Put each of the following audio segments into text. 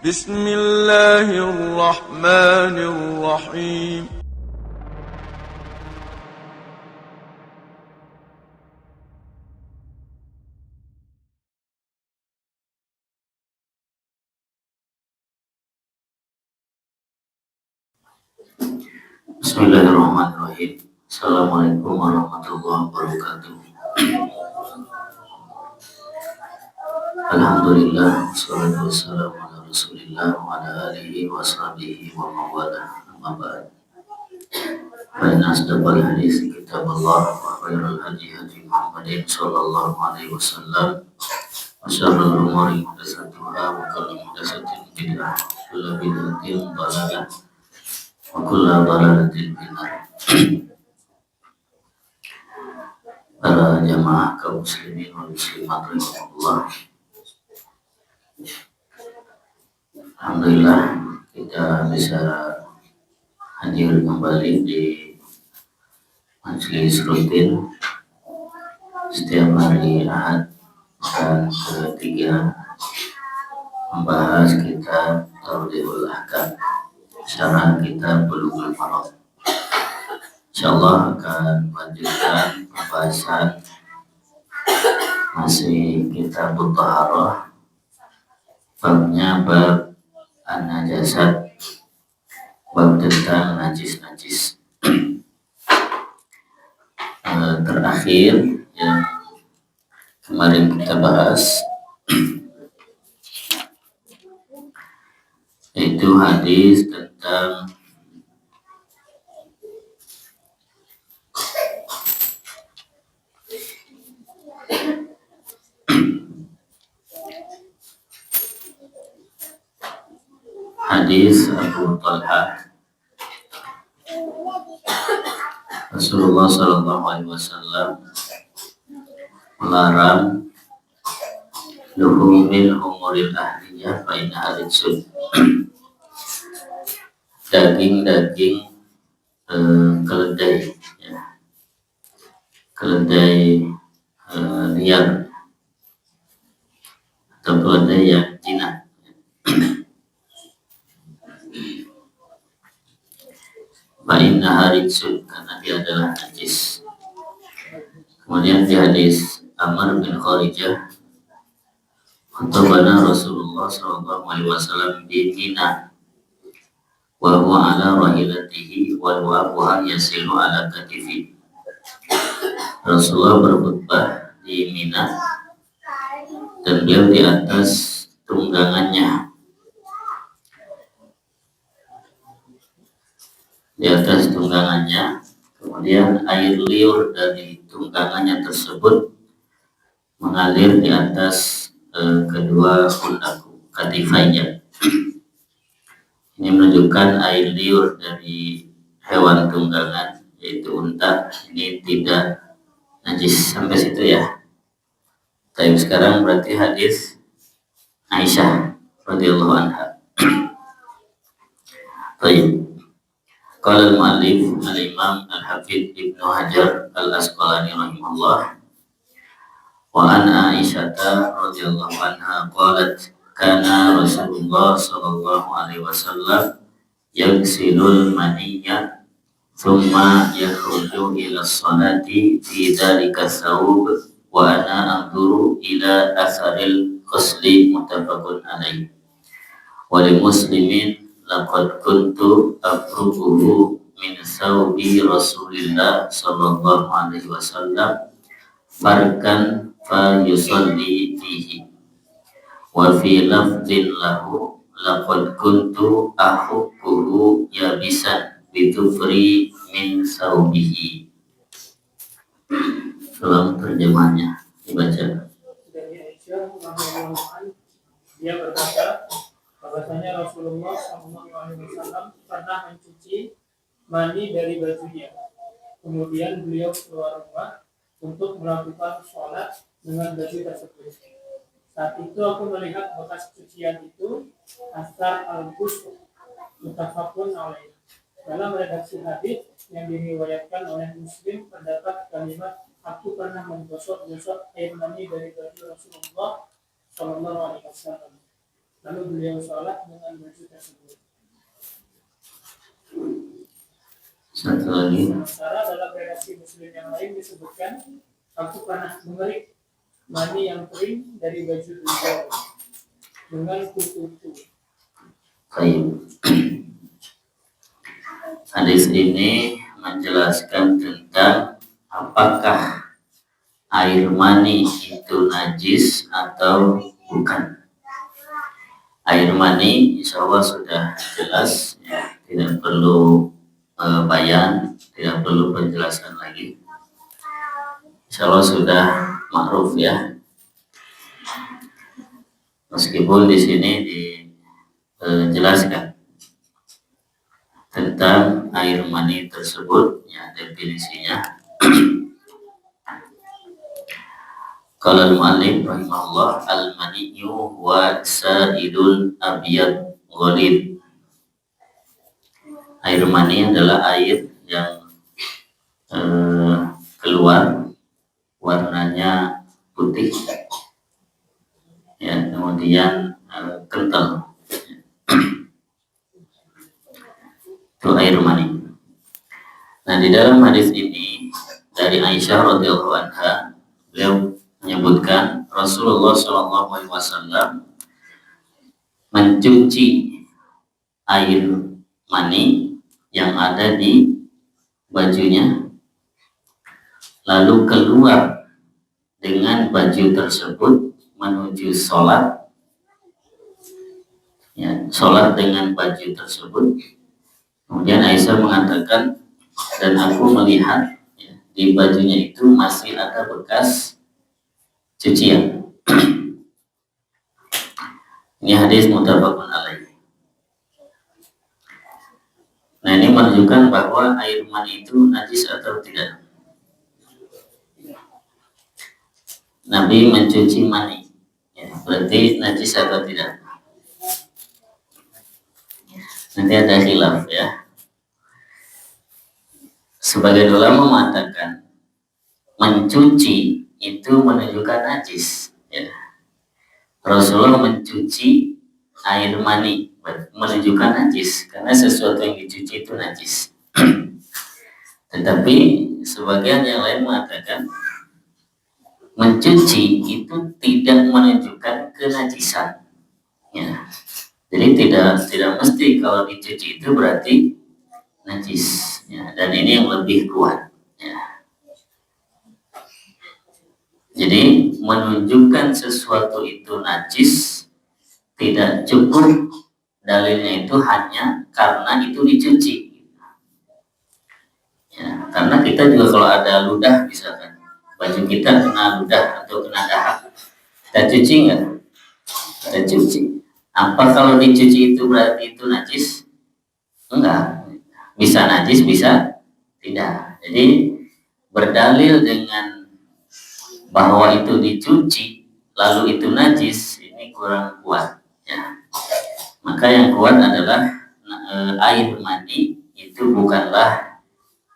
بسم الله الرحمن الرحيم. Bismillahirrahmanirrahim. Assalamualaikum warahmatullahi wabarakatuh. Alhamdulillah, wassalatu wassalamu ala rasulillah wa ala alihi wa sahbihi wa mawala. Amma ba'd. Fa inna asdaqal hadits kitabullah wa khairal hadi hadi Muhammadin sallallahu alaihi wasallam. Wa syarrul umuri muhdatsatuha wa kullu muhdatsatin bid'ah. Kullu bid'atin dhalalah wa kullu dhalalatin finnar. Para jamaah kaum muslimin wal muslimat rahimahullah. Alhamdulillah kita bisa hadir kembali di majelis rutin setiap hari Ahad dan ketiga membahas kitab Tawdihul Ahkam syarah kitab Bulughul Maram. Insyaallah akan melanjutkan pembahasan masih kitab Thaharah, babnya bab an-najasat, bab tentang najis-najis. Terakhir yang kemarin kita bahas yaitu hadis tentang hadis Abu Talha. Rasulullah Shallallahu Alaihi Wasallam melarang luhumil umuril ahliyah fa inna rijsun, daging-daging keledai, ya, keledai liar atau keledai yang jinak. Fa inna rijsun, karena dia adalah najis. Kemudian di hadis Amr bin Kharijah, khatabana Rasulullah sallallahu alaihi wasallam di Mina wa huwa ala rahilatihi wa wabuha yasilu ala katifi. Rasulullah berkhutbah di Mina dan beliau di atas tunggangannya. Kemudian air liur dari tunggangannya tersebut mengalir di atas kedua pundak katifanya. Ini menunjukkan air liur dari hewan tunggangan, yaitu unta, ini tidak najis. Sampai situ ya. Tapi sekarang berarti hadis Aisyah radhiyallahu anha. Baik. Qala al-mu'allif al-imam al-hafidh Ibnu Hajar al-Asqalani rahimahullah, wa an Aisyah radhiyallahu anha qalat kana Rasulullah sallallahu alaihi wasallam yaghsilul maniyya thumma yakhruju ila sholati fi dzalika thawb wa ana anzuru ila atharil ghusli, muttafaqun alaih. Wa li muslimin laqad kuntu afruquhu min thawbi Rasulillah sallallahu alaihi wasallam farkan fa yusalli fihi. Wa fi lafdhin lahu laqad kuntu ahukkuhu yabisan bitufri min thawbihi. Salam terjemahnya dibaca. Dari Aisyah radhiyallahu anha, dia berkata bahwasanya Rasulullah SAW pernah mencuci mani dari bajunya. Kemudian beliau keluar rumah untuk melakukan sholat dengan baju tersebut. Saat itu aku melihat bekas cucian itu, asar al-ghusl, muttafaqun alaih. Dalam redaksi hadis yang diriwayatkan oleh Muslim terdapat kalimat aku pernah menggosok-gosok air mani dari baju Rasulullah SAW. lalu beliau sholat dengan baju tersebut. Satu lagi. Sementara dalam redaksi Muslim yang lain disebutkan, aku pernah mengerik mani yang kering dari baju beliau dengan kuku. Baik. Hadis ini menjelaskan tentang apakah air mani itu najis atau bukan. Air mani insya Allah sudah jelas, ya, tidak perlu bayan, tidak perlu penjelasan lagi. Insya Allah sudah makruf ya. Meskipun di sini dijelaskan tentang air mani tersebut, ya, definisinya. Qala al-mu'allif rahimahullah, al-maniyyu huwa sa'idul abyad ghalid. Air mani adalah air yang keluar warnanya putih, ya, kemudian kental. Itu air mani. Nah, di dalam hadis ini dari Aisyah radhiyallahu anha, beliau menyebutkan Rasulullah SAW mencuci air mani yang ada di bajunya, lalu keluar dengan baju tersebut menuju sholat, ya, sholat dengan baju tersebut. Kemudian Aisyah mengatakan, dan aku melihat, ya, di bajunya itu masih ada bekas cucian. Ini hadis muttafaqun alaih. Nah, ini menunjukkan bahwa air mani itu najis atau tidak. Nabi mencuci mani, ya, berarti najis atau tidak. Nanti ada khilaf ya. Sebagian ulama mengatakan mencuci itu menunjukkan najis, ya. Rasulullah mencuci air mani menunjukkan najis karena sesuatu yang dicuci itu najis. Tetapi sebagian yang lain mengatakan mencuci itu tidak menunjukkan kenajisan, ya. Jadi tidak mesti kalau dicuci itu berarti najis, ya. Dan ini yang lebih kuat, ya. Jadi menunjukkan sesuatu itu najis tidak cukup dalilnya itu hanya karena itu dicuci, ya. Karena kita juga kalau ada ludah, misalkan baju kita kena ludah atau kena dahak, kita cuci nggak? Kita cuci. Apa kalau dicuci itu berarti itu najis? Enggak. Bisa najis, bisa tidak. Jadi berdalil dengan bahwa itu dicuci lalu itu najis, ini kurang kuat, ya. Maka yang kuat adalah air mani itu bukanlah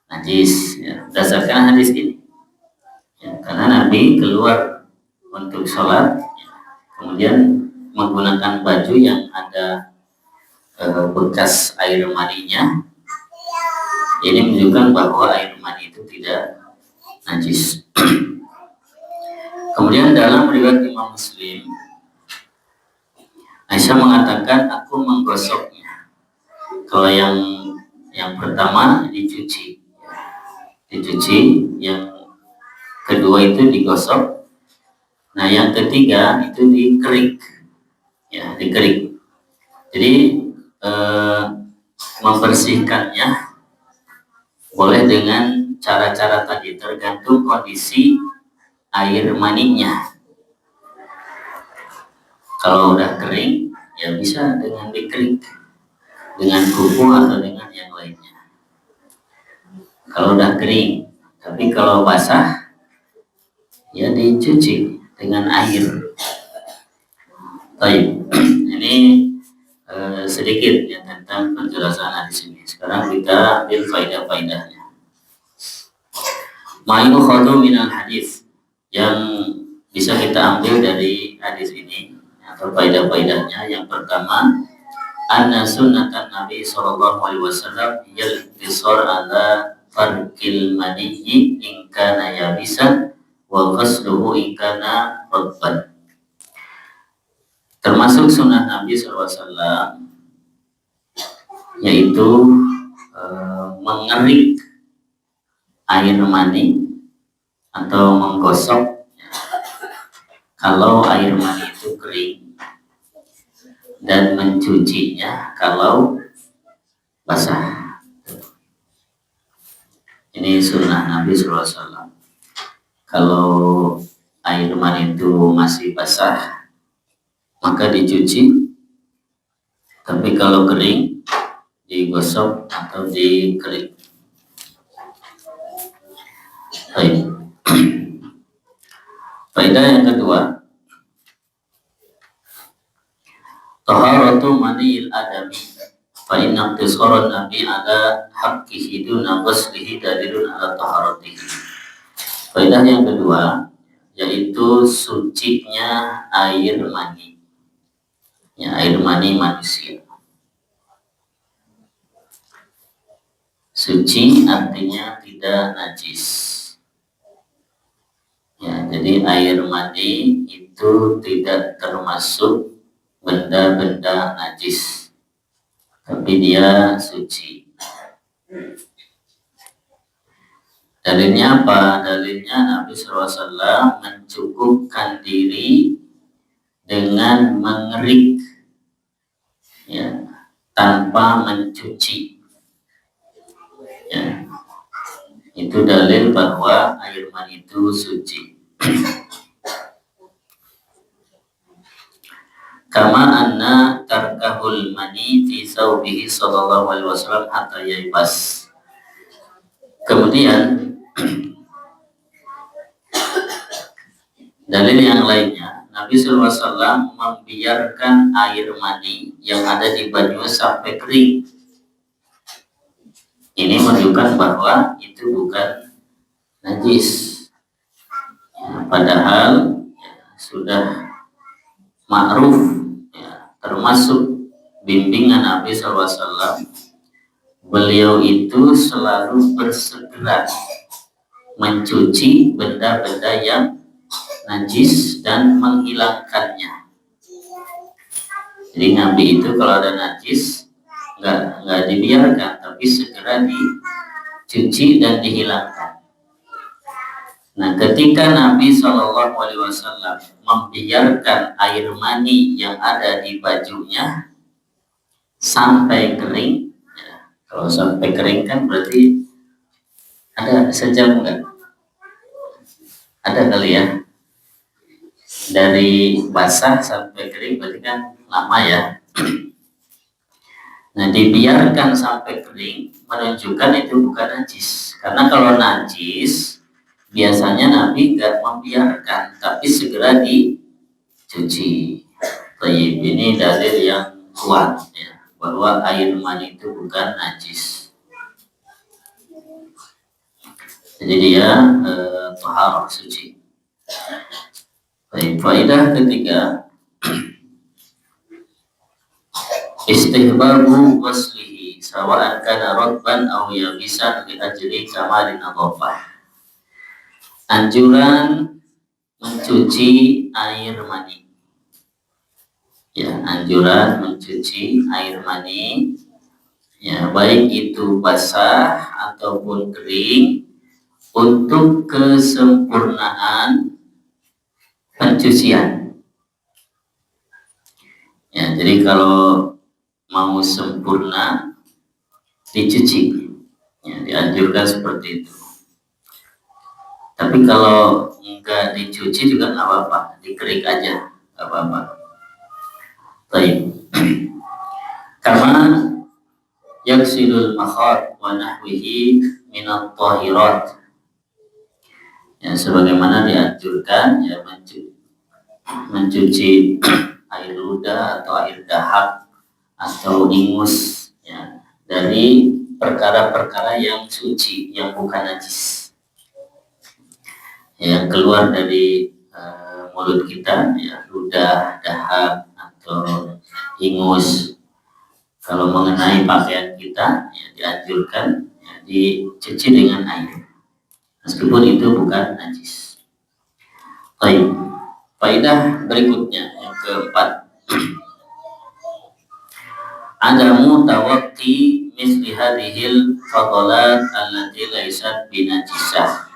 najis, ya, berdasarkan hadis ini, ya, karena Nabi keluar untuk sholat, ya, kemudian menggunakan baju yang ada bekas air maninya. Ini menunjukkan bahwa air mani itu tidak najis. Kemudian dalam riwayat Imam Muslim, Aisyah mengatakan aku menggosoknya. Kalau yang pertama dicuci, yang kedua itu digosok. Nah, yang ketiga itu dikerik, ya, dikerik. Jadi membersihkannya boleh dengan cara-cara tadi, tergantung kondisi air maninya. Kalau udah kering, ya bisa dengan dikerik, dengan kuku atau dengan yang lainnya. Kalau udah kering, tapi kalau basah, ya dicuci dengan air. Baik, ini sedikit ya tentang penjelasan hadis ini. Sekarang kita ambil faedah-faedahnya. Ma'inu khadu minal hadis, yang bisa kita ambil dari hadis ini, atau faedah-faedahnya. Yang pertama, anna sunnatan Nabi sallallahu alaihi wasallam yal iktisar ala farqil maniyyi in kana yabisan wa ghasluhu in kana radban. Termasuk sunnah Nabi sallallahu alaihi wasallam yaitu mengerik air mani atau menggosok kalau air mani itu kering, dan mencucinya kalau basah. Ini sunnah Nabi SAW. Kalau air mani itu masih basah, maka dicuci. Tapi kalau kering, digosok atau dikerik. Baik. Faedah yang kedua, taharatu manil adami fa inna iqtisaran nabi ala haqqihi duna ghuslihi dalilun ala taharatihi. Faedah yang kedua yaitu sucinya air mani. Ya, air mani manusia. Suci artinya tidak najis. Ya, jadi air mani itu tidak termasuk benda-benda najis, tapi dia suci. Dalilnya apa? Dalilnya Nabi SAW mencukupkan diri dengan mengerik, ya, tanpa mencuci. Ya, itu dalil bahwa air mani itu suci. Kama anna tarkahul mani fi thawbihi sallallahu alaihi wasallam hatta yaibas. Kemudian dalil yang lainnya, Nabi SAW membiarkan air mani yang ada di baju sampai kering. Ini menunjukkan bahwa itu bukan najis. Ya, padahal sudah ma'ruf, ya, termasuk bimbingan Nabi SAW, beliau itu selalu bersegera mencuci benda-benda yang najis dan menghilangkannya. Jadi Nabi itu kalau ada najis nggak dibiarkan, tapi segera dicuci dan dihilangkan. Nah, ketika Nabi SAW membiarkan air mani yang ada di bajunya sampai kering, ya, kalau sampai kering kan berarti ada sejam enggak? Ada kali ya. Dari basah sampai kering berarti kan lama ya. Nah, dibiarkan sampai kering menunjukkan itu bukan najis. Karena kalau najis biasanya Nabi nggak membiarkan, tapi segera dicuci. Baik, ini dalil yang kuat, ya, bahwa air mani itu bukan najis. Jadi dia taharah, suci. Baik, faedah ketiga, istihbabu ghuslihi sawa'an kana radban aw yabisan li ajli kamalin nadhafah. Anjuran mencuci air mani. Ya, anjuran mencuci air mani, ya, baik itu basah ataupun kering, untuk kesempurnaan pencucian. Ya, jadi kalau mau sempurna dicuci, ya, dianjurkan seperti itu. Tapi kalau enggak dicuci juga nggak apa-apa, dikerik aja, nggak apa-apa. Baik. Karena yaksilul makhar wa nahwihi minat tahirat. Ya, sebagaimana dianjurkan, ya, mencuci air ludah atau air dahak atau ingus, ya, dari perkara-perkara yang suci, yang bukan najis, yang keluar dari mulut kita, ya ludah, dahak atau ingus. Kalau mengenai pakaian kita, ya dianjurkan ya, dicuci dengan air, meskipun itu bukan najis. Baik, faedah berikutnya yang keempat, adamu tawaqqi misli hadhil fadalat allati laysat binajisah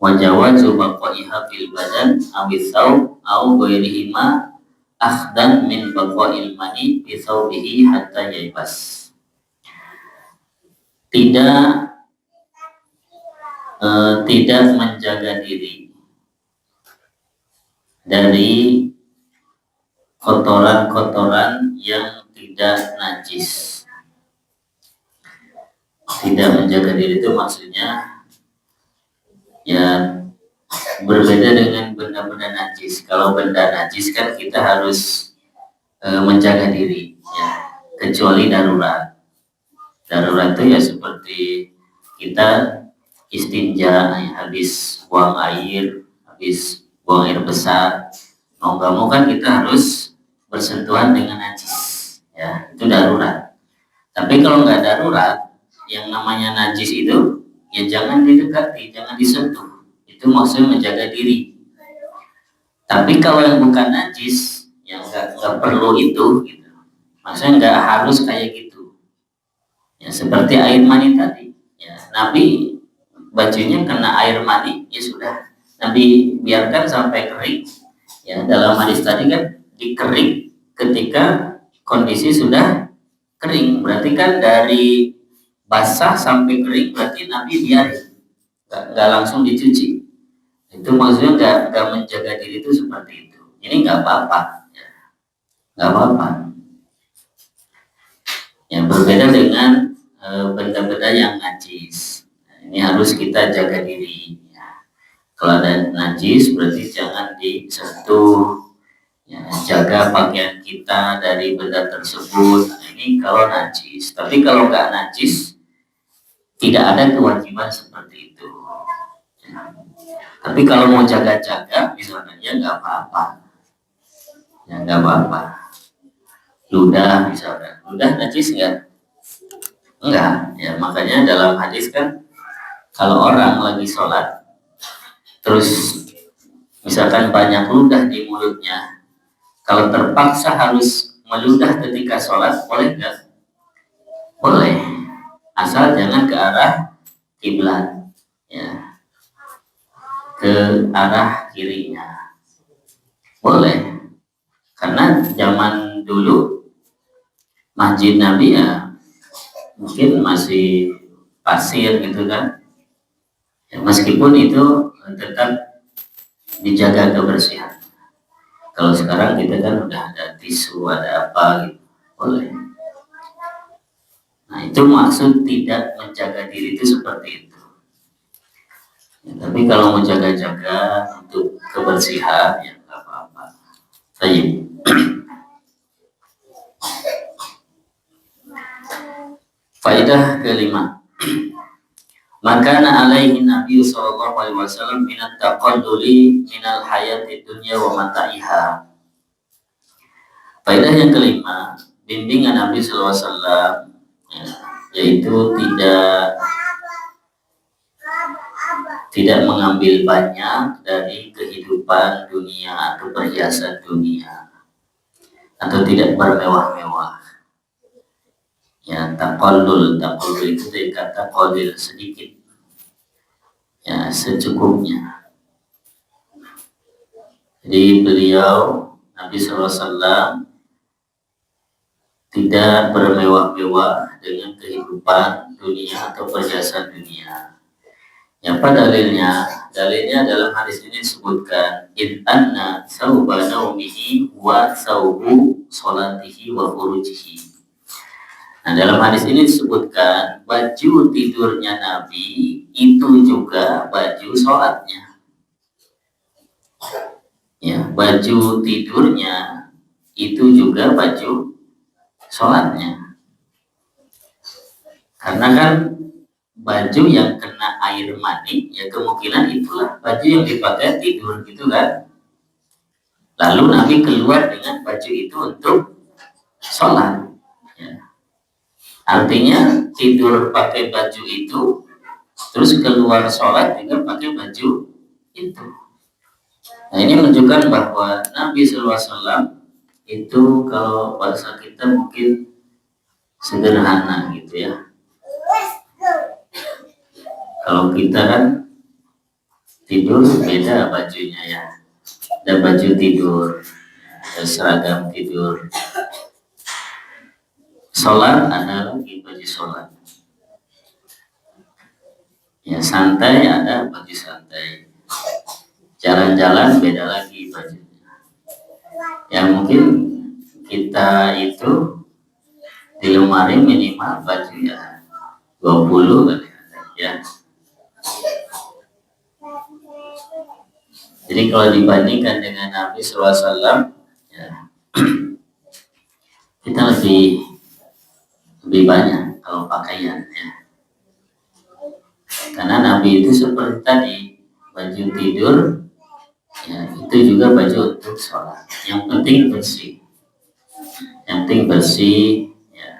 wa jawazu baqaiha fil badan aw thawb aw ghairihima akhdan min baqail mani bi thawbihi hatta yaibas. Tidak menjaga diri dari kotoran-kotoran yang tidak najis. Tidak menjaga diri itu maksudnya ya berbeda dengan benda-benda najis. Kalau benda najis kan kita harus menjaga diri, ya, kecuali darurat. Darurat itu ya seperti kita istinja, ya, habis buang air besar, mau nggak mau kan kita harus bersentuhan dengan najis, ya, itu darurat. Tapi kalau nggak darurat, yang namanya najis itu ya jangan didekati, jangan disentuh. Itu maksudnya menjaga diri. Tapi kalau yang bukan najis, yang nggak perlu itu, gitu. Maksudnya nggak harus kayak gitu. Ya seperti air mani tadi. Ya, Nabi bajunya kena air mani, ya sudah. Nabi biarkan sampai kering. Ya, dalam hadis tadi kan dikering ketika kondisi sudah kering. Berarti kan dari basah sampai kering berarti Nabi biarin, nggak langsung dicuci. Itu maksudnya nggak menjaga diri itu seperti itu. Ini nggak apa-apa, ya. Nggak apa-apa. Yang berbeda dengan benda-benda yang najis. Ini harus kita jaga diri. Ya. Kalau ada najis berarti jangan disentuh. Ya, jaga pakaian kita dari benda tersebut. Nah, ini kalau najis. Tapi kalau nggak najis, tidak ada kewajiban seperti itu. Ya. Tapi kalau mau jaga-jaga, misalnya ya nggak apa-apa. Ya nggak apa-apa. Ludah misalnya, ludah najis nggak? Enggak. Ya makanya dalam hadis kan, kalau orang lagi sholat, terus misalkan banyak ludah di mulutnya, kalau terpaksa harus meludah ketika sholat, boleh nggak? Boleh, asal jangan ke arah kiblat, ya, ke arah kirinya, boleh. Karena zaman dulu masjid Nabi ya mungkin masih pasir gitu kan, ya, meskipun itu tetap dijaga kebersihan. Kalau sekarang kita kan udah ada tisu, ada apa gitu, boleh. Nah itu maksud tidak menjaga diri itu seperti itu. Ya, tapi kalau mau jaga-jaga untuk kebersihan ya nggak apa-apa. Baik. Faedah kelima. Maka alaihi Nabi sallallahu alaihi wasallam minat taqalluli minal hayati dunya wa mata'iha. Faedah yang kelima, bimbingan Nabi sallallahu alaihi wasallam, ya, yaitu tidak mengambil banyak dari kehidupan dunia atau perhiasan dunia, atau tidak bermewah-mewah. Ya, taqallul itu dari kata qalil, sedikit, ya, secukupnya. Jadi beliau Nabi SAW tidak bermewah-mewah dengan kehidupan dunia atau perhiasan dunia. Yang pada dalilnya dalam hadis ini disebutkan in anna thawba naumihi wa thawbu salatihi wa furujihi. Nah dalam hadis ini disebutkan baju tidurnya Nabi itu juga baju sholatnya. Ya, baju tidurnya itu juga baju sholatnya. Karena kan baju yang kena air mani ya kemungkinan itulah baju yang dipakai tidur gitu kan. Lalu Nabi keluar dengan baju itu untuk sholat. Ya. Artinya tidur pakai baju itu, terus keluar sholat juga pakai baju itu. Nah ini menunjukkan bahwa Nabi SAW itu kalau bahasa kita mungkin sederhana gitu ya. Kalau kita kan tidur beda bajunya ya. Ada baju tidur, ada seragam tidur. Sholat ada lagi baju sholat. Ya santai ada baju santai. Jalan-jalan beda lagi bajunya. Ya mungkin kita itu di lemari minimal baju ya 20 kali ya. Jadi kalau dibandingkan dengan Nabi SAW, ya, kita lebih banyak kalau pakaian ya. Karena Nabi itu seperti tadi baju tidur, ya, itu juga baju untuk sholat. Yang penting bersih, ya,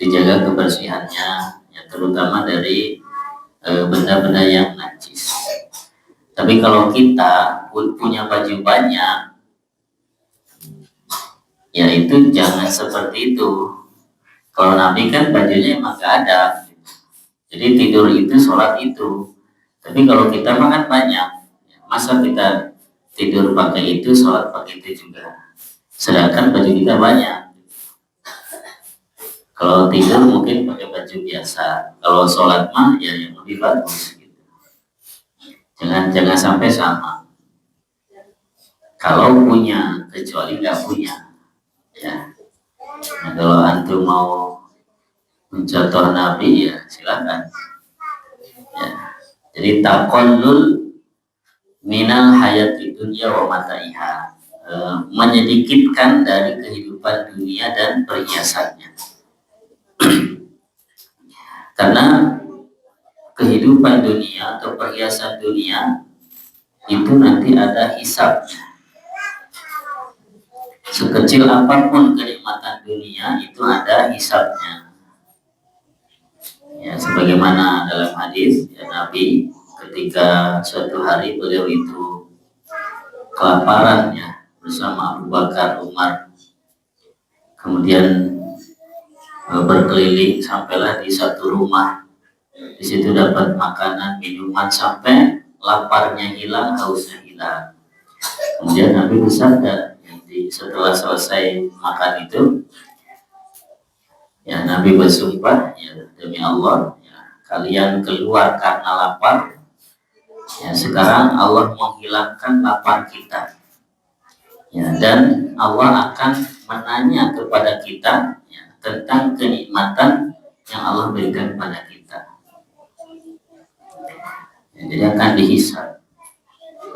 dijaga kebersihannya, ya, terutama dari benda-benda yang najis. Tapi kalau kita punya baju banyak, ya itu jangan seperti itu. Kalau Nabi kan bajunya emang gak ada, jadi tidur itu, sholat itu. Tapi kalau kita makan banyak, masa kita tidur pakai itu, sholat pakai itu juga. Sedangkan baju kita banyak. Kalau tidur mungkin pakai baju biasa. Kalau sholat mah ya yang lebih bagus. Jangan sampai sama. Kalau punya, kecuali nggak punya, ya. Nah, kalau antum mau mencontoh Nabi ya silakan. Ya. Jadi taqallul minal hayati dunya wa mataiha, menyedikitkan dari kehidupan dunia dan perhiasannya. Karena kehidupan dunia atau perhiasan dunia itu nanti ada hisabnya. Sekecil apapun kenikmatan dunia itu ada hisabnya. Ya, sebagaimana dalam hadis ya, Nabi ketika suatu hari beliau itu kelaparan ya bersama Abu Bakar, Umar, kemudian berkeliling sampailah di satu rumah. Di situ dapat makanan, minuman sampai laparnya hilang, hausnya hilang. Kemudian Nabi bersabda, setelah selesai makan itu, ya Nabi bersumpah, ya demi Allah, ya, kalian keluar karena lapar. Ya sekarang Allah menghilangkan lapar kita. Ya dan Allah akan menanya kepada kita ya, tentang kenikmatan yang Allah berikan kepada kita. Jadi akan dihisab.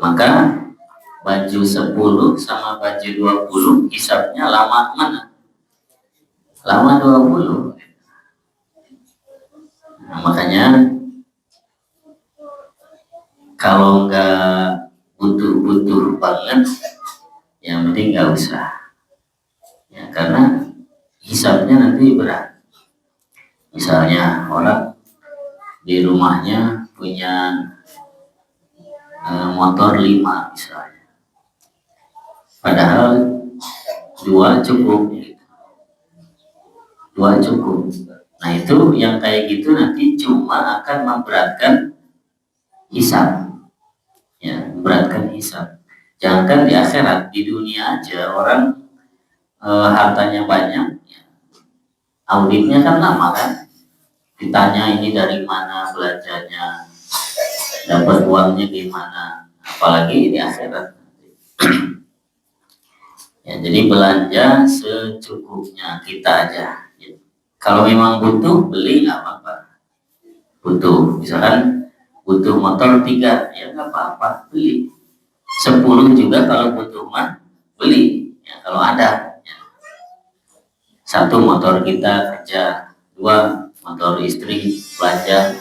Maka baju 10 sama baju 20 hisabnya lama mana? Lama 20. Nah, makanya kalau nggak butuh-butuh banget, yang penting nggak usah. Ya, karena hisabnya nanti berat. Misalnya orang di rumahnya punya motor 5 misalnya, padahal 2 cukup gitu. 2 cukup. Nah itu yang kayak gitu nanti cuma akan memberatkan hisab, ya memberatkan hisab. Jangankan di akhirat, di dunia aja orang hartanya banyak, ya, auditnya kan lama kan, ditanya ini dari mana belanjanya, dapat uangnya gimana, apalagi di akhirat. Ya, jadi belanja secukupnya kita aja. Ya. Kalau memang butuh beli nggak apa-apa. Butuh, misalkan butuh motor 3, ya nggak apa-apa beli. 10 juga kalau butuh mah beli. Ya, kalau ada. Ya. 1 motor kita kerja, 2 motor istri belanja.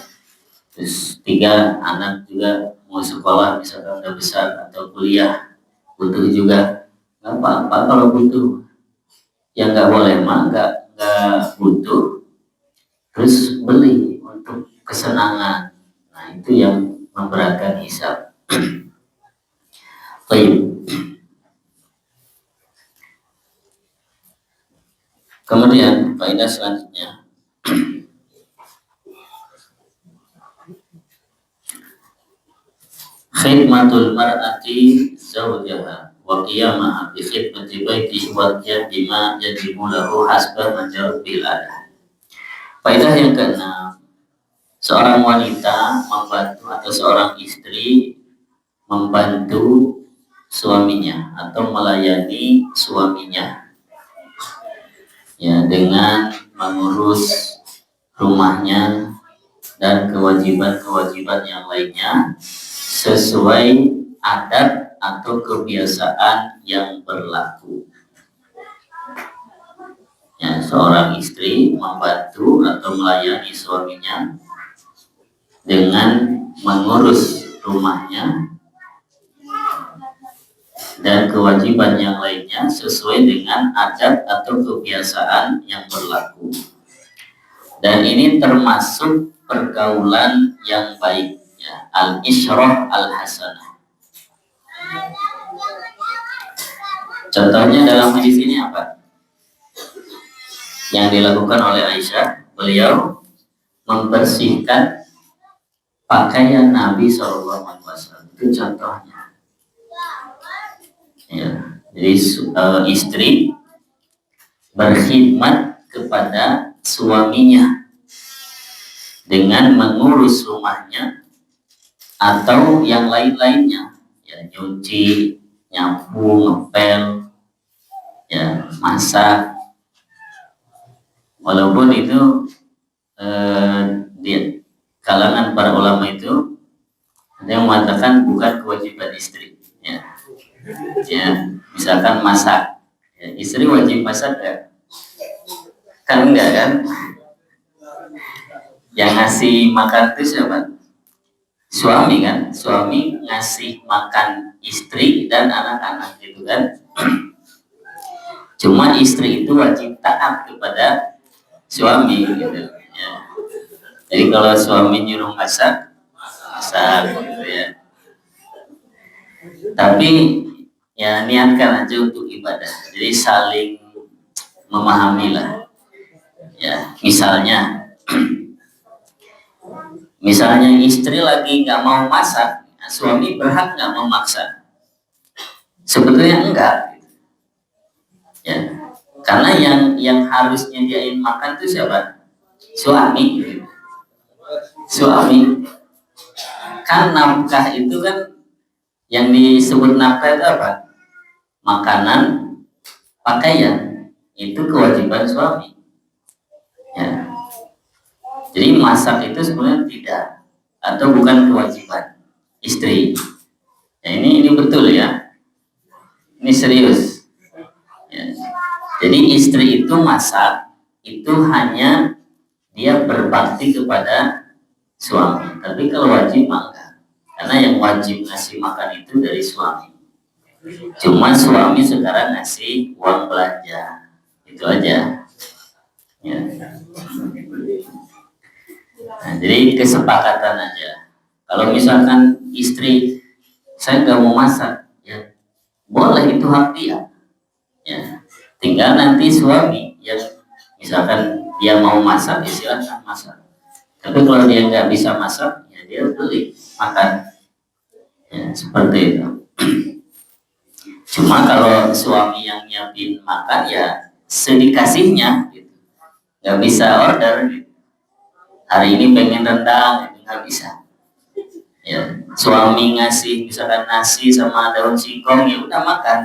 Terus 3 anak juga mau sekolah misalkan udah besar atau kuliah butuh juga. nggak apa-apa kalau butuh. Yang nggak boleh mah nggak butuh terus beli untuk kesenangan. Nah itu yang memberatkan hisab. Baik. Kemudian faedah selanjutnya, khidmatul mar'ati zawjaha wa qiyamaha bi khidmati baitihi wa bima yajibu lahu hasba majarud bil adah. Faedah yang keenam, seorang wanita membantu atau seorang istri membantu suaminya atau melayani suaminya ya dengan mengurus rumahnya dan kewajiban-kewajiban yang lainnya sesuai adat atau kebiasaan yang berlaku. Ya, seorang istri membantu atau melayani suaminya dengan mengurus rumahnya dan kewajiban yang lainnya sesuai dengan adat atau kebiasaan yang berlaku. Dan ini termasuk pergaulan yang baik, ya, al-isyrah al-hasanah. Contohnya dalam hadis ini apa? Yang dilakukan oleh Aisyah, beliau membersihkan pakaian Nabi SAW. Itu contohnya. Ya, jadi istri berkhidmat kepada suaminya dengan mengurus rumahnya atau yang lain-lainnya, ya, nyuci, nyapu, ngepel, ya, masak. Walaupun itu di kalangan para ulama itu ada yang mengatakan bukan kewajiban istri, ya. Ya, misalkan masak, ya, istri wajib masak gak? Kan enggak kan? Yang ngasih makan itu siapa? Suami kan? Suami ngasih makan istri dan anak-anak gitu kan? Cuma istri itu wajib taat kepada suami gitu ya. Jadi kalau suami nyuruh masak gitu ya. Tapi ya niatkan aja untuk ibadah. Jadi saling memahami lah. Ya, misalnya istri lagi nggak mau masak, suami berhak nggak memaksa? Sebetulnya enggak. Ya, karena yang harus nyediain makan itu siapa? Suami. Suami. Kan nafkah itu kan yang disebut nafkah itu apa? Makanan, pakaian, itu kewajiban suami. Ya. Jadi masak itu sebenarnya tidak atau bukan kewajiban istri. Ya, ini betul ya. Ini serius. Ya. Jadi istri itu masak itu hanya dia berbakti kepada suami. Tapi kalau wajib enggak. Karena yang wajib ngasih makan itu dari suami. Cuma suami sekarang ngasih uang belanja. Itu aja. Ya. Nah, jadi kesepakatan aja. Kalau misalkan istri saya nggak mau masak, ya boleh, itu hak dia. Ya, tinggal nanti suami yang misalkan dia mau masak, ya silakan masak. Tapi kalau dia nggak bisa masak, ya dia beli makan. Ya, seperti itu. Cuma kalau suami yang nyiapin makan, ya sedikasihnya, gitu. Nggak bisa order. Gitu. Hari ini pengen rendang, itu nggak bisa. Ya, suami ngasih misalkan nasi sama daun singkong, ya udah makan.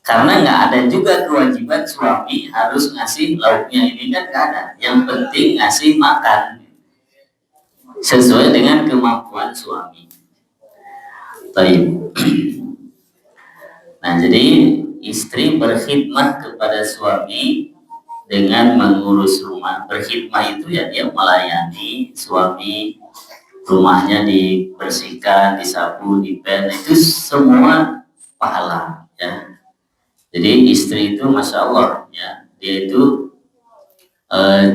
Karena nggak ada juga kewajiban suami harus ngasih lauknya, ini kan nggak ada. Yang penting ngasih makan sesuai dengan kemampuan suami. Baik. Nah, jadi istri berkhidmat kepada suami dengan mengurus rumah. Berkhidmat itu ya dia melayani suami rumahnya dibersihkan, disapu, dipel, itu semua pahala ya. Jadi istri itu masya Allah ya, dia itu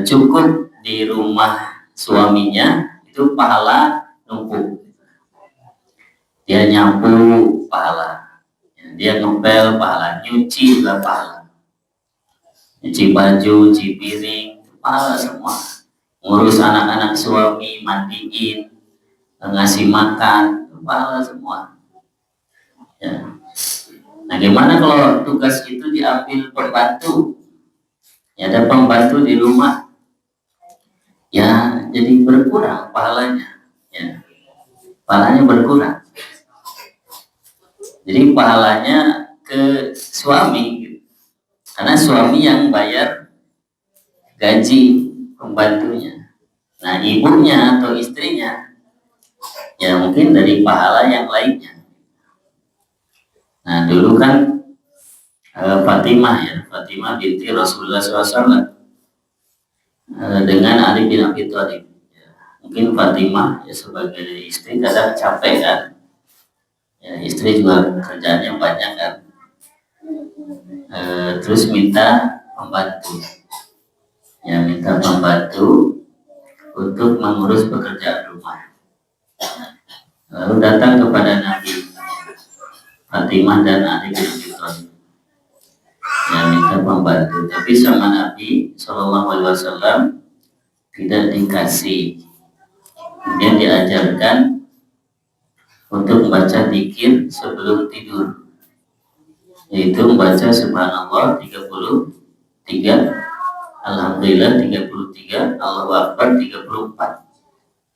cukup di rumah suaminya itu pahala numpuk. Dia nyapu pahala, ya, dia ngepel pahala, nyuci juga pahala, nyuci baju, nyuci piring, pahala semua. Ngurus anak-anak suami, mandiin, ngasih makan, pahala semua. Ya. Nah, gimana kalau tugas itu diambil pembantu? Ya, ada pembantu di rumah, ya jadi berkurang pahalanya. Ya, pahalanya berkurang. Jadi pahalanya ke suami, gitu. Karena suami yang bayar gaji pembantunya. Nah, ibunya atau istrinya, ya mungkin dari pahala yang lainnya. Nah, dulu kan Fatimah binti Rasulullah SAW dengan Ali bin Abi Thalib. Ya, mungkin Fatimah ya sebagai istri kadang capek kan. Ya, istri juga kerjaannya banyak kan. Terus minta pembantu. Ya, minta pembantu untuk mengurus pekerjaan rumah. Lalu datang kepada Nabi Fatimah dan Ali bin Abi Thalib. Ya, minta pembantu, tapi sama Nabi SAW tidak dikasih. Kemudian diajarkan untuk membaca dzikir sebelum tidur, yaitu membaca subhanallah 33, alhamdulillah 33, Allahu Akbar 34.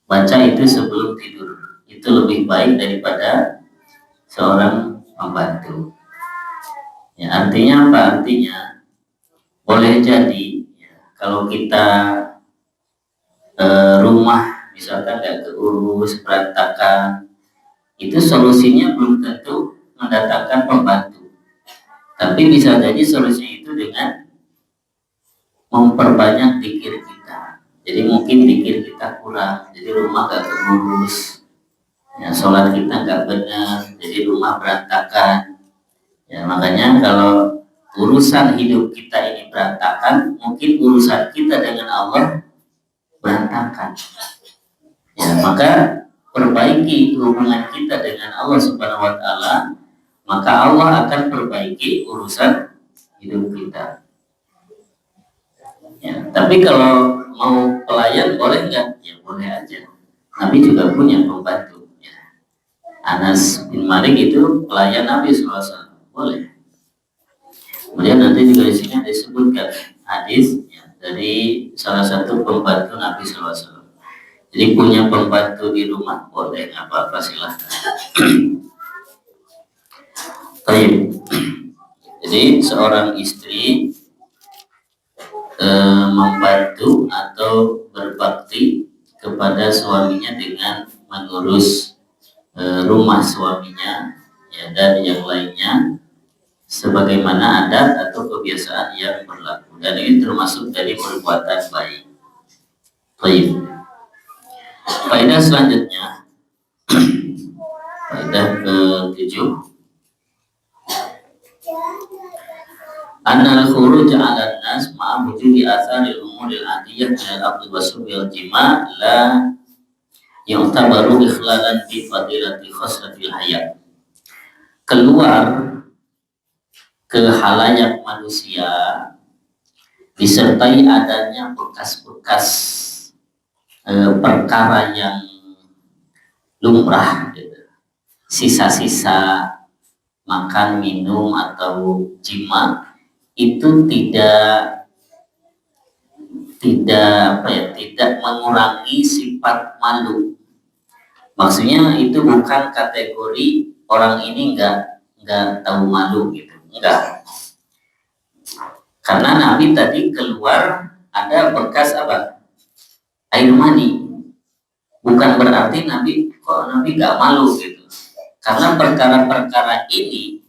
Baca itu sebelum tidur, itu lebih baik daripada seorang pembantu. Ya, artinya apa? Artinya boleh jadi ya, kalau kita rumah misalkan nggak keurus, berantakan, itu solusinya belum tentu mendatangkan pembantu. Tapi bisa jadi solusinya itu dengan memperbanyak dzikir kita. Jadi mungkin dzikir kita kurang, jadi rumah nggak keurus, ya, sholat kita nggak benar, jadi rumah berantakan. Ya, makanya kalau urusan hidup kita ini berantakan, mungkin urusan kita dengan Allah berantakan. Ya, maka perbaiki hubungan kita dengan Allah Subhanahu wa taala, maka Allah akan perbaiki urusan hidup kita. Ya, tapi kalau mau pelayan boleh nggak? Ya boleh aja. Nabi juga punya pembantu. Ya. Anas bin Malik itu pelayan Nabi SAW. Boleh. Kemudian nanti juga di sini disebutkan hadis ya, dari salah satu pembantu Nabi SAW. Jadi punya pembantu di rumah boleh, apa-apa silahkan. Baik. Jadi seorang istri membantu atau berbakti kepada suaminya dengan mengurus rumah suaminya ya, dan yang lainnya sebagaimana adat atau kebiasaan yang berlaku, dan ini termasuk dari perbuatan baik. Baik. Faedah selanjutnya, faedah ke-7, annal khuruj 'ala an-nas ma'a wujudi atharil umuril adiyah min al-aqd wa subil jima' la yu'tabaru ikhlalan bi fadilati khaslatil hayat. Keluar ke halayak manusia disertai adanya bekas-bekas perkara yang lumrah gitu. Sisa-sisa makan, minum atau jima itu tidak mengurangi sifat malu. Maksudnya itu bukan kategori orang ini nggak tahu malu gitu. Enggak. Karena Nabi tadi keluar ada bekas apa? Air mani. Bukan berarti Nabi nggak malu gitu. Karena perkara-perkara ini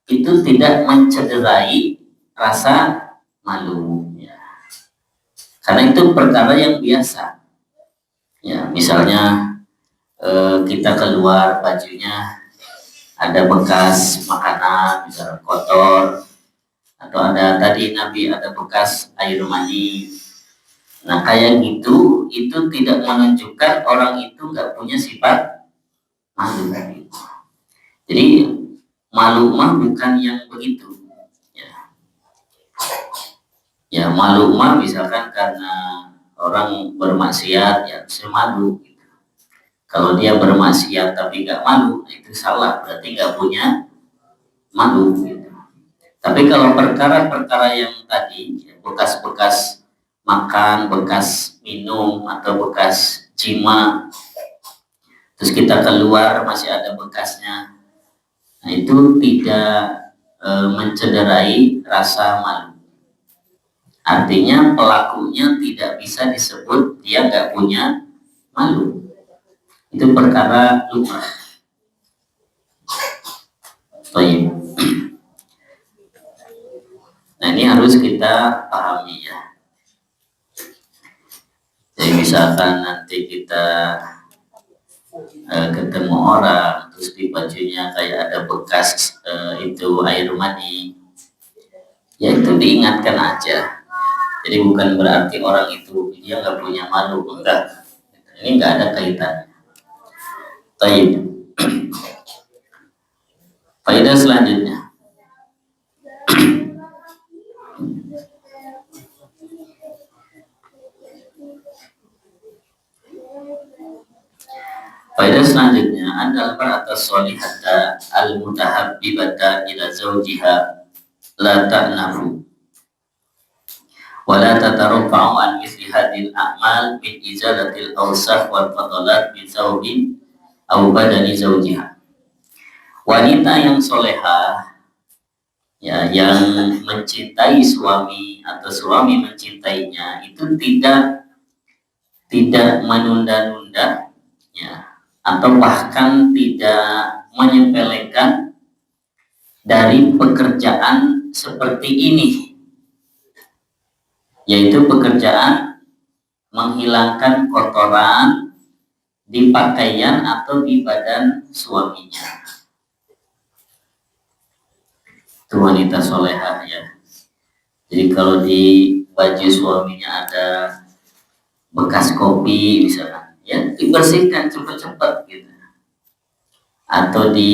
itu tidak mencederai rasa malu. Ya. Karena itu perkara yang biasa. Ya, misalnya kita keluar bajunya ada bekas makanan misalnya kotor, atau ada tadi Nabi ada bekas air mani. Nah kayak gitu itu tidak menunjukkan orang itu nggak punya sifat malu. Jadi malu mah bukan yang begitu. Ya malu mah misalkan karena orang bermaksiat ya saya malu. Kalau dia bermaksiat tapi nggak malu itu salah, berarti nggak punya malu. Tapi kalau perkara-perkara yang tadi bekas-bekas makan, bekas minum atau bekas cima, terus kita keluar masih ada bekasnya, nah itu tidak mencederai rasa malu. Artinya pelakunya tidak bisa disebut dia nggak punya malu. Itu perkara lumrah. Baik. Nah ini harus kita pahami ya. Jadi misalkan nanti kita ketemu orang terus di bajunya kayak ada bekas itu air mani, ya itu diingatkan aja. Jadi bukan berarti orang itu dia nggak punya malu, enggak. Ini nggak ada kaitannya. Baik. Faedah selanjutnya. Faedah selanjutnya adalah al-mar'ata sholihata al-mutahabbibata ila zawjiha la ta'nafu wa la tatarfa'u an misli hadhil a'mal min izalatil awsaf wal fadalat min thawbin aw badani zawjiha. Wanita yang solehah ya, yang mencintai suami atau suami mencintainya itu tidak menunda-nunda ya, atau bahkan tidak menyepelekan dari pekerjaan seperti ini, yaitu pekerjaan menghilangkan kotoran di pakaian atau di badan suaminya. Itu wanita solehah ya. Jadi kalau di baju suaminya ada bekas kopi misalnya, ya dibersihkan cepat-cepat gitu. Atau di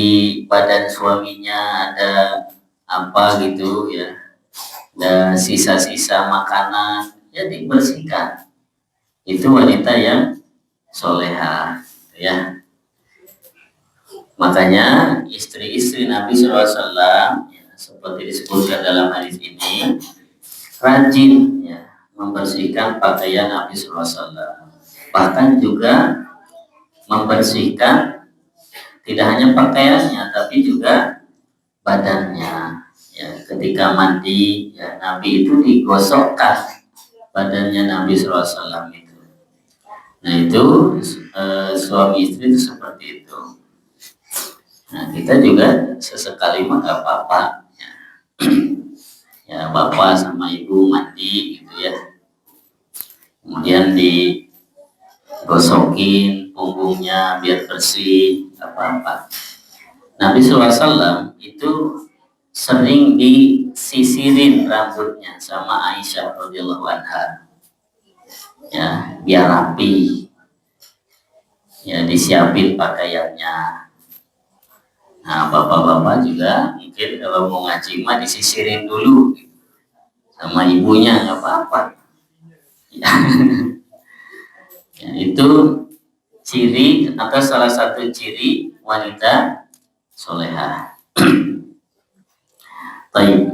badan suaminya ada apa gitu ya, ada sisa-sisa makanan, ya dibersihkan. Itu wanita yang solehah ya. Makanya istri-istri Nabi SAW ya, seperti disebutkan dalam hadis ini, rajin ya membersihkan pakaian Nabi SAW. Bahkan juga membersihkan tidak hanya pakaiannya tapi juga badannya. Ya, ketika mandi ya, Nabi itu digosokkan badannya Nabi SAW itu. Nah itu suami istri itu seperti itu. Nah kita juga sesekali mah gak apa-apa ya. Ya bapak sama ibu mandi gitu ya, kemudian digosokin punggungnya biar bersih, gak apa-apa. Nabi SAW itu sering disisirin rambutnya sama Aisyah radhiyallahu anha ya, biar rapi ya, disiapin pakaiannya. Nah bapak-bapak juga mungkin kalau mau ngaji mah disisirin dulu sama ibunya, nggak apa-apa ya. Ya, itu ciri atau salah satu ciri wanita solehah. Baik.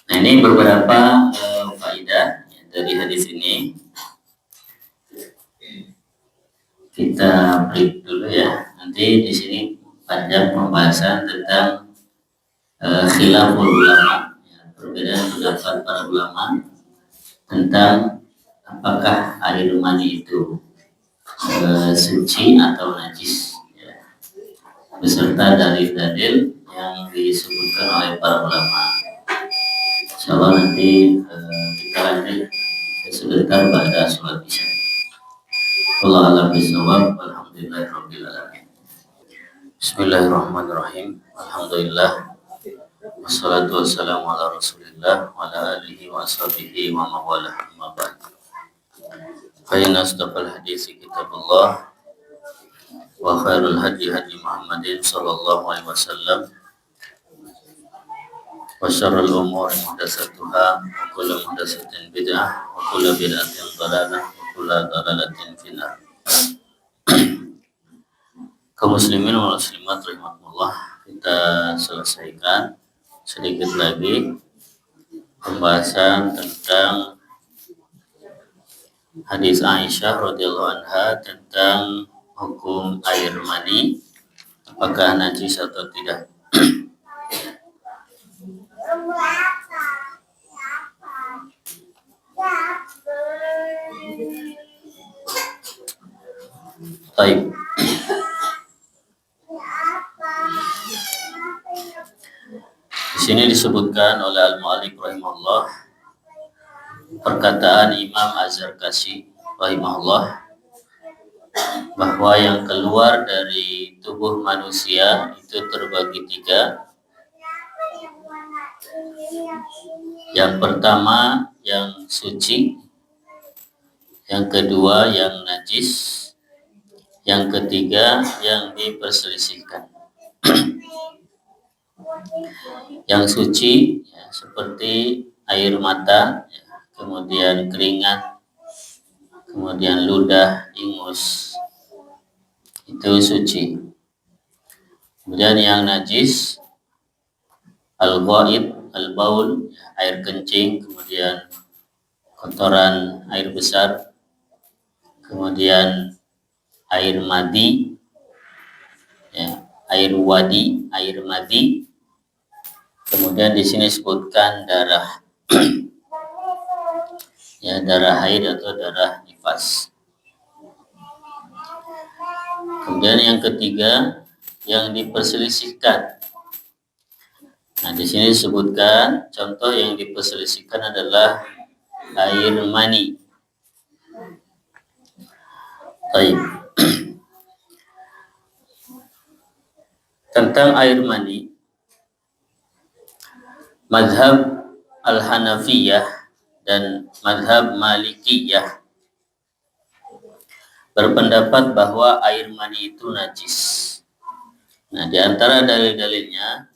Nah ini beberapa faedah ya, dari hadis ini. Kita break dulu ya. Nanti di sini panjang pembahasan tentang khilaful ulama ya, perbedaan pendapat para ulama tentang apakah air mani itu suci atau najis ya, beserta dalil-dalil yang disebutkan oleh para ulama. Insyaallah nanti kita lanjut sebentar pada sholat isya. Wallahu a'lam bishawab. Alhamdulillahirabbil alamin. Bismillahirrahmanirrahim. Alhamdulillah. Wassalatu wassalamu ala Rasulillah wa ala alihi wa ashabihi wa mawalah. Amma ba'd. Fa inna asdaqal hadisi kitabullah wa khairul hadi hadi Muhammadin sallallahu alaihi wasallam wa syarrul umuri muhdatsatuha wa kullu muhdatsatin bid'ah wa kullu bid'atin dhalalah wa kullu dhalalatin finnar. Kaum muslimin wal muslimat rahimakumullah, kita selesaikan sedikit lagi pembahasan tentang hadis Aisyah radhiyallahu anha tentang hukum air mani, apakah najis atau tidak. Baik. Di sini disebutkan oleh Al-Mu'allif rahimahullah perkataan Imam Az-Zarkashi rahimahullah bahwa yang keluar dari tubuh manusia itu terbagi tiga. Yang pertama yang suci, yang kedua yang najis, yang ketiga yang diperselisihkan. Yang suci ya, seperti air mata, ya, kemudian keringat, kemudian ludah, ingus, itu suci. Kemudian yang najis, al-ghaid, al-baul, ya, air kencing, kemudian kotoran air besar, kemudian air madi, ya, air wadi, air madi. Kemudian di sini disebutkan darah, ya, darah haid atau darah nifas. Kemudian yang ketiga yang diperselisihkan. Nah, di sini disebutkan contoh yang diperselisihkan adalah air mani. Baik. Tentang air mani, mazhab Al-Hanafiyah dan mazhab Malikiyah berpendapat bahwa air mani itu najis. Nah, di antara dalil-dalilnya,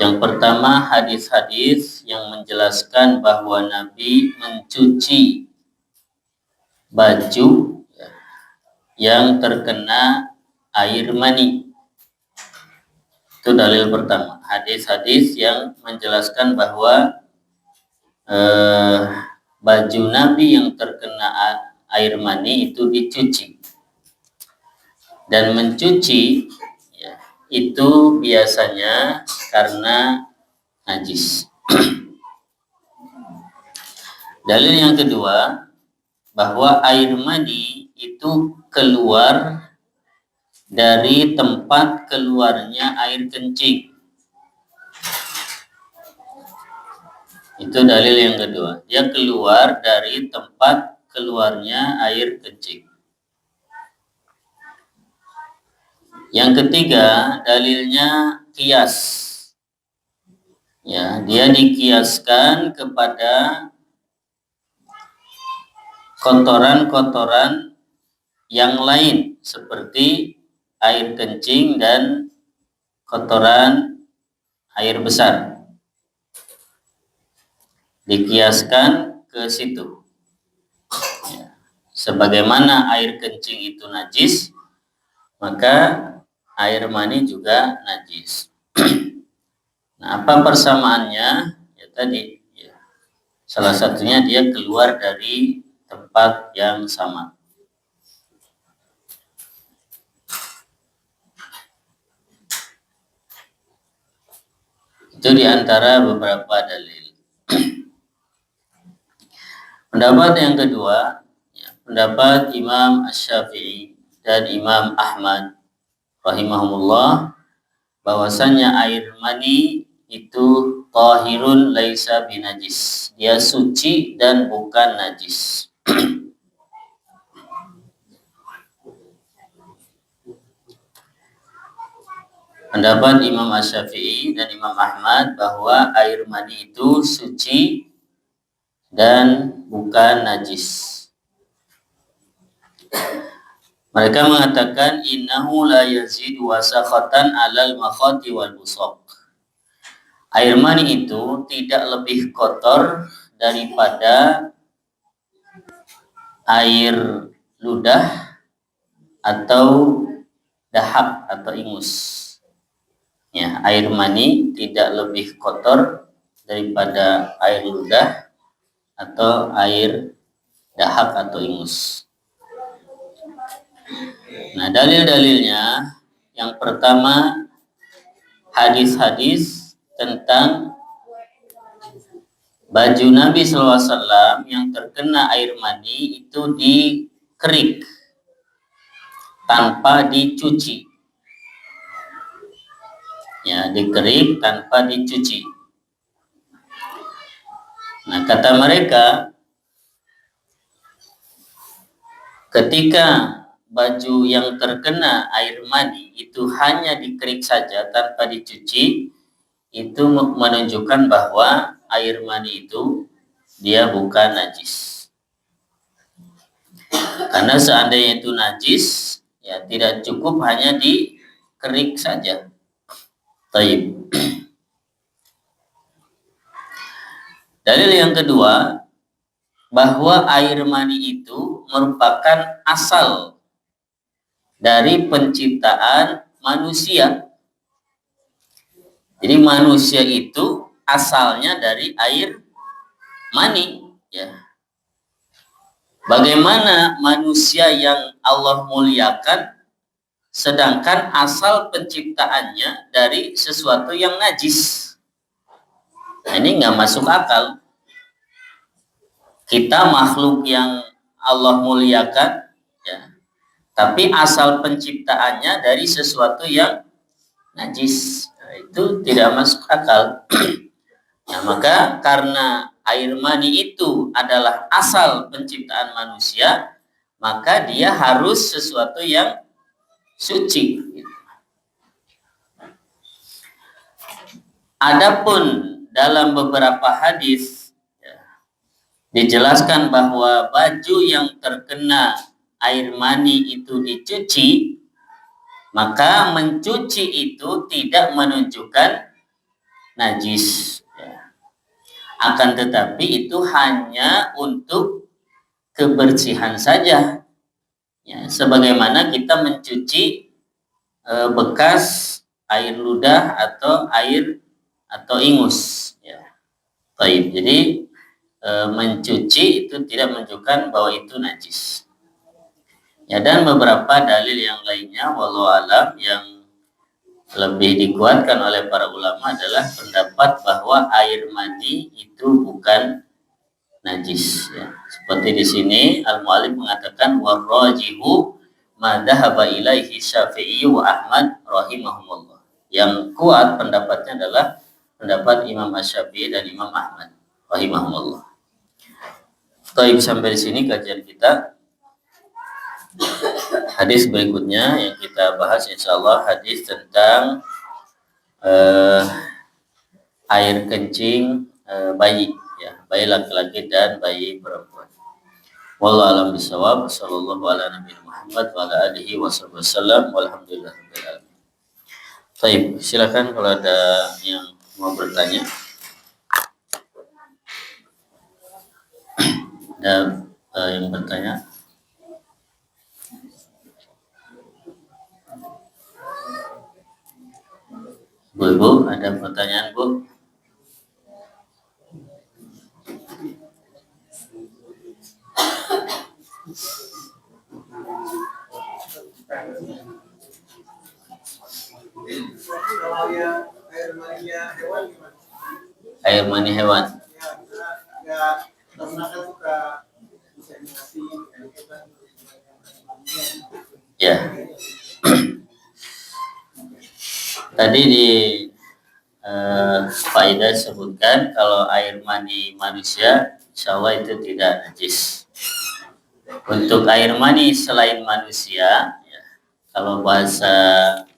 yang pertama hadis-hadis yang menjelaskan bahwa Nabi mencuci baju yang terkena air mani. Itu dalil pertama, hadis-hadis yang menjelaskan bahwa baju Nabi yang terkena air mani itu dicuci. Dan mencuci ya, itu biasanya karena najis. Dalil yang kedua, bahwa air mani itu keluar dari tempat keluarnya air kencing. Itu dalil yang kedua. Dia keluar dari tempat keluarnya air kencing. Yang ketiga, dalilnya kias. Ya, dia dikiaskan kepada kotoran-kotoran yang lain seperti air kencing dan kotoran air besar, dikiaskan ke situ. Ya. Sebagaimana air kencing itu najis, maka air mani juga najis. Nah, apa persamaannya? Ya tadi, ya, salah satunya dia keluar dari tempat yang sama. Itu diantara beberapa dalil. Pendapat yang kedua, ya, pendapat Imam Asy-Syafi'i dan Imam Ahmad rahimahumullah, bahwasanya air mani itu tahirun laisa binajis. Dia suci dan bukan najis. pendapat Imam Asy-Syafi'i dan Imam Ahmad bahwa air mani itu suci dan bukan najis. Mereka mengatakan innahu la yazidu wasakhatan 'alal makhati wal busaq. Air mani itu tidak lebih kotor daripada air ludah atau dahak atau ingus. Ya, air mani tidak lebih kotor daripada air ludah atau air dahak atau ingus. Nah, dalil-dalilnya yang pertama hadis-hadis tentang baju Nabi SAW yang terkena air mani itu dikerik tanpa dicuci. Ya, dikerik tanpa dicuci. Nah, kata mereka, ketika baju yang terkena air mani itu hanya dikerik saja tanpa dicuci, itu menunjukkan bahwa air mani itu dia bukan najis. Karena seandainya itu najis, ya tidak cukup hanya dikerik saja. Taib. Dalil yang kedua, bahwa air mani itu merupakan asal dari penciptaan manusia. Jadi manusia itu asalnya dari air mani, ya. Bagaimana manusia yang Allah muliakan sedangkan asal penciptaannya dari sesuatu yang najis? Nah, ini nggak masuk akal. Kita makhluk yang Allah muliakan, ya, tapi asal penciptaannya dari sesuatu yang najis. Nah, itu tidak masuk akal. Nah, maka karena air mani itu adalah asal penciptaan manusia, maka dia harus sesuatu yang suci. Adapun dalam beberapa hadis, ya, dijelaskan bahwa baju yang terkena air mani itu dicuci, maka mencuci itu tidak menunjukkan najis, ya. Akan tetapi itu hanya untuk kebersihan saja, ya, sebagaimana kita mencuci bekas air ludah atau air atau ingus, ya. Baik, jadi mencuci itu tidak menunjukkan bahwa itu najis. Ya, dan beberapa dalil yang lainnya wallahu alam yang lebih dikuatkan oleh para ulama adalah pendapat bahwa air mani itu bukan najis, ya. Seperti di sini al-mu'allif mengatakan warrajihu ma dhahaba ilaihi Syafi'i wa Ahmad rahimahumullah. Yang kuat pendapatnya adalah pendapat Imam Asy-Syafi'i dan Imam Ahmad rahimahumullah. Baik, sampai di sini kajian kita. Hadis berikutnya yang kita bahas insyaallah hadis tentang air kencing bayi, ya, bayi laki-laki dan bayi perempuan. Wallahu a'lam bishawab. Sallallahu ala nabiyina Muhammad wa ala alihi wasallam. Walhamdulillahirabbil alamin. Baik, silakan kalau ada yang mau bertanya. Ada yang bertanya? Bu, ada pertanyaan, Bu? Kalau yang air maninya hewan gimana? Air mani hewan. Ya, ternak kan suka bisa dikasih Ya. Tadi di faedah sebutkan kalau air mani manusia insya Allah itu tidak najis. Untuk air mani selain manusia, ya, kalau bahasa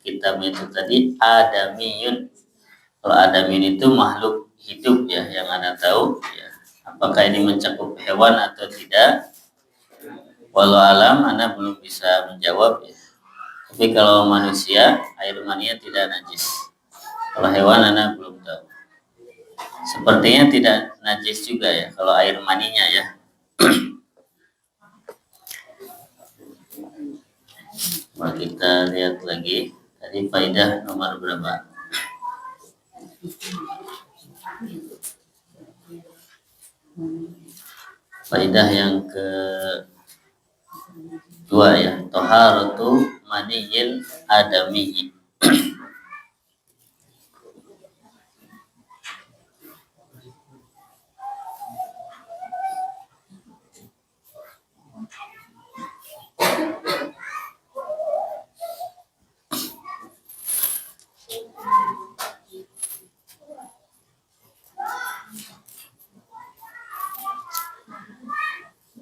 kitab itu tadi adamiyun. Kalau adamiyun itu makhluk hidup ya, yang Anda tahu ya. Apakah ini mencakup hewan atau tidak? Walau alam Anda belum bisa menjawab ya. Tapi kalau manusia air maninya tidak najis. Kalau hewan Anda belum tahu. Sepertinya tidak najis juga ya kalau air maninya ya. Mari kita lihat lagi. Tadi faedah nomor berapa? Faedah yang kedua ya. Taharatu maniyil adami.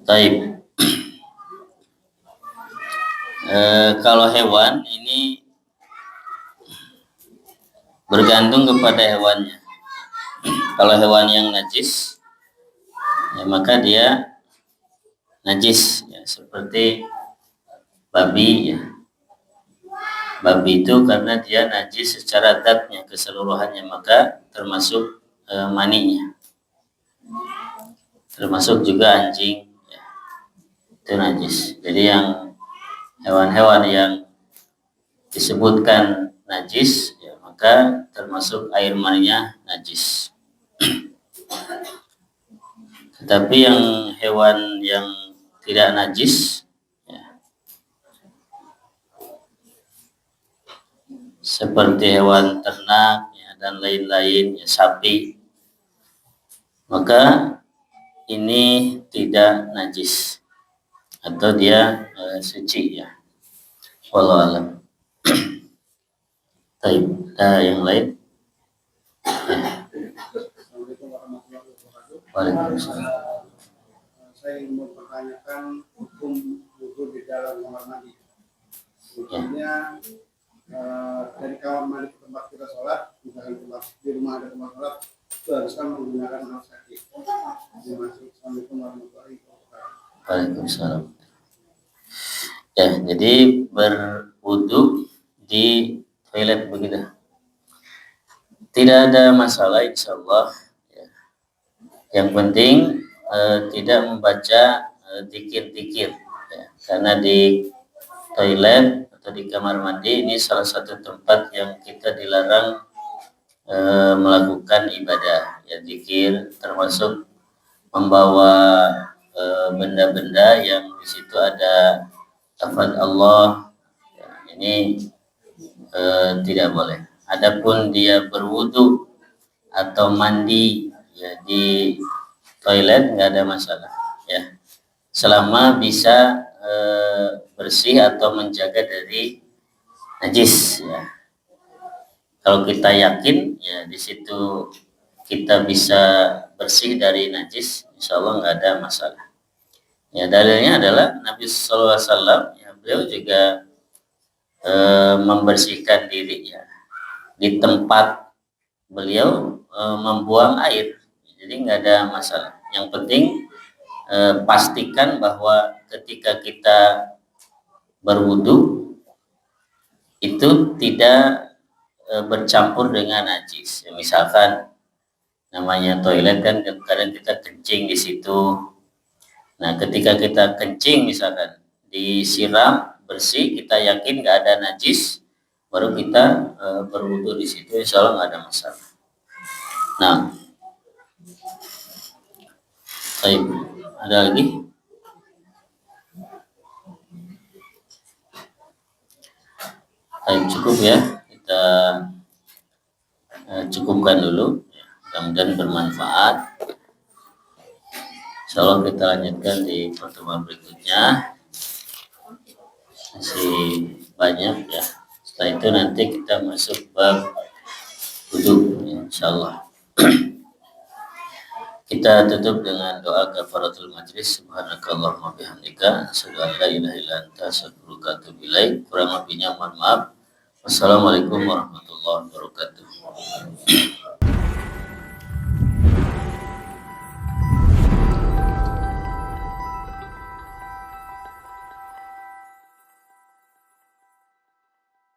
Taib. Kalau hewan ini bergantung kepada hewannya. Kalau hewan yang najis, ya maka dia najis, ya, seperti babi. Ya. Babi itu karena dia najis secara zatnya keseluruhannya, maka termasuk maninya. Termasuk juga anjing. Itu najis. Jadi yang hewan-hewan yang disebutkan najis ya, maka termasuk air maninya najis. Tetapi yang hewan yang tidak najis ya, seperti hewan ternak ya, dan lain-lain ya, sapi, maka ini tidak najis atau dia suci ya. Wallahu alam. Baik, ada yang lain? Ya. Waalaikumsalam. Saya ingin mempertanyakan hukum wudhu di dalam kamar mandi. Hukumnya dari kamar mandi ke tempat kita sholat, misalkan di rumah ada tempat sholat, itu harus kan menggunakan alas kaki. Assalamualaikum warahmatullahi wabarakatuh. Waalaikumsalam. Ya, jadi berwudu di toilet begitu. Tidak ada masalah insyaallah. Ya. Yang penting tidak membaca dzikir-dzikir. Ya. Karena di toilet atau di kamar mandi ini salah satu tempat yang kita dilarang melakukan ibadah. Ya, dzikir termasuk membawa benda-benda yang di situ ada lafaz Allah ya, ini tidak boleh. Adapun dia berwudu atau mandi ya di toilet nggak ada masalah ya, selama bisa bersih atau menjaga dari najis ya. Kalau kita yakin ya di situ kita bisa bersih dari najis, insya Allah nggak ada masalah. Ya, dalilnya adalah Nabi SAW ya, beliau juga membersihkan diri ya di tempat beliau membuang air, jadi nggak ada masalah. Yang penting pastikan bahwa ketika kita berwudu itu tidak bercampur dengan najis. Ya, misalkan namanya toilet kan kadang kita kencing di situ. Nah, ketika kita kencing misalkan disiram bersih, kita yakin nggak ada najis, baru kita berwudu di situ, insya Allah nggak ada masalah. Nah, baik, ada lagi? Baik, cukup ya, kita cukupkan dulu. Mudah-mudahan bermanfaat. Insya Allah kita lanjutkan di pertemuan berikutnya. Masih banyak ya. Setelah itu nanti kita masuk bab wudu ya, insya Allah. Kita tutup dengan doa kafaratul majlis. Subhanakallahumma bihamdika asyhadu an la ilaha illa anta astaghfiruka wa atubu ilaik. Kurang lebihnya mohon maaf. Assalamualaikum warahmatullahi wabarakatuh.